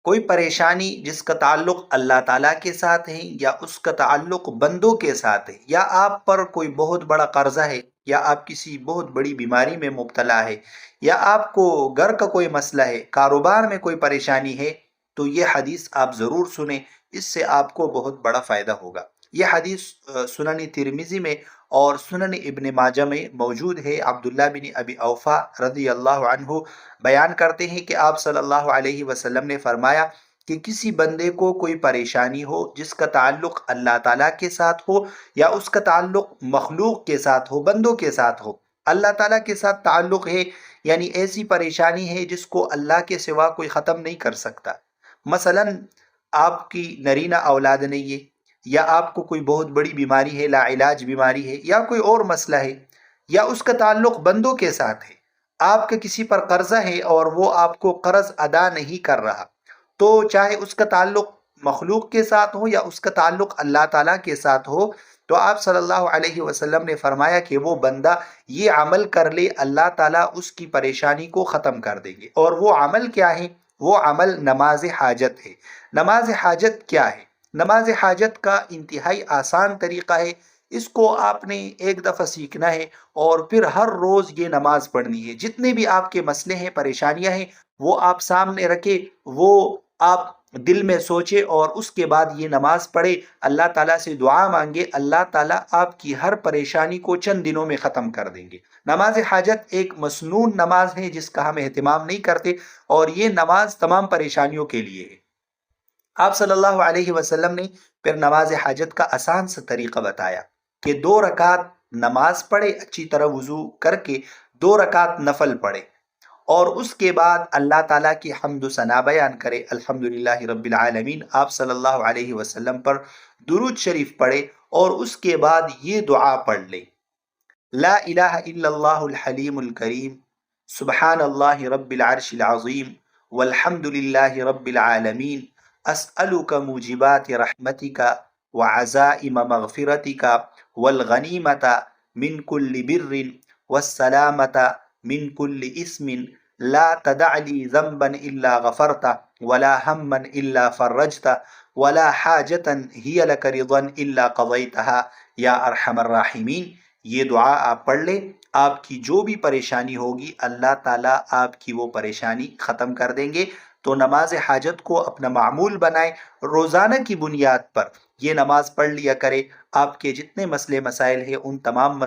کوئی پریشانی جس کا تعلق اللہ تعالیٰ کے ساتھ ہے یا اس کا تعلق بندوں کے ساتھ ہے، یا آپ پر کوئی بہت بڑا قرضہ ہے، یا آپ کسی بہت بڑی بیماری میں مبتلا ہے، یا آپ کو گھر کا کوئی مسئلہ ہے، کاروبار میں کوئی پریشانی ہے، تو یہ حدیث آپ ضرور سنیں، اس سے آپ کو بہت بڑا فائدہ ہوگا۔ یہ حدیث سنن ترمذی میں اور سنن ابن ماجہ میں موجود ہے۔ عبداللہ بن ابی اوفا رضی اللہ عنہ بیان کرتے ہیں کہ آپ صلی اللہ علیہ وسلم نے فرمایا کہ کسی بندے کو کوئی پریشانی ہو جس کا تعلق اللہ تعالیٰ کے ساتھ ہو یا اس کا تعلق مخلوق کے ساتھ ہو، بندوں کے ساتھ ہو، اللہ تعالیٰ کے ساتھ تعلق ہے یعنی ایسی پریشانی ہے جس کو اللہ کے سوا کوئی ختم نہیں کر سکتا۔ مثلا آپ کی نرینہ اولاد نہیں ہے، یا آپ کو کوئی بہت بڑی بیماری ہے، لا علاج بیماری ہے، یا کوئی اور مسئلہ ہے، یا اس کا تعلق بندوں کے ساتھ ہے، آپ کا کسی پر قرضہ ہے اور وہ آپ کو قرض ادا نہیں کر رہا، تو چاہے اس کا تعلق مخلوق کے ساتھ ہو یا اس کا تعلق اللہ تعالیٰ کے ساتھ ہو، تو آپ صلی اللہ علیہ وسلم نے فرمایا کہ وہ بندہ یہ عمل کر لے، اللہ تعالیٰ اس کی پریشانی کو ختم کر دیں گے۔ اور وہ عمل کیا ہے؟ وہ عمل نماز حاجت ہے۔ نماز حاجت کیا ہے؟ نماز حاجت کا انتہائی آسان طریقہ ہے، اس کو آپ نے ایک دفعہ سیکھنا ہے اور پھر ہر روز یہ نماز پڑھنی ہے۔ جتنے بھی آپ کے مسئلے ہیں، پریشانیاں ہیں، وہ آپ سامنے رکھے، وہ آپ دل میں سوچے اور اس کے بعد یہ نماز پڑھے، اللہ تعالیٰ سے دعا مانگے، اللہ تعالیٰ آپ کی ہر پریشانی کو چند دنوں میں ختم کر دیں گے۔ نماز حاجت ایک مسنون نماز ہے جس کا ہم اہتمام نہیں کرتے، اور یہ نماز تمام پریشانیوں کے لیے ہے۔ آپ صلی اللہ علیہ وسلم نے پھر نماز حاجت کا آسان سا طریقہ بتایا کہ 2 رکعت نماز پڑھے، اچھی طرح وضو کر کے 2 رکعت نفل پڑھے، اور اس کے بعد اللہ تعالیٰ کی حمد و ثنا بیان کرے، الحمدللہ رب العالمین، آپ صلی اللہ علیہ وسلم پر درود شریف پڑھے، اور اس کے بعد یہ دعا پڑھ لے: لا الہ الا اللہ الحلیم الکریم، سبحان اللہ رب العرش العظیم، والحمد للہ رب العالمین، اسألک موجبات رحمتک وعزائم مغفرتک والغنیمت من کل بر والسلامت من کل اسم، لا تدع لی ذنبا الا غفرت ولا ہما الا فرجت ولا حاجتا ہی لک رضا الا قضیتها یا ارحم الراحمین۔ یہ دعا آپ پڑھ لیں، آپ کی جو بھی پریشانی ہوگی اللہ تعالیٰ آپ کی وہ پریشانی ختم کر دیں گے۔ تو نماز حاجت کو اپنا معمول بنائیں، روزانہ کی بنیاد پر یہ نماز پڑھ لیا کرے، آپ کے جتنے مسئلے مسائل ہیں ان تمام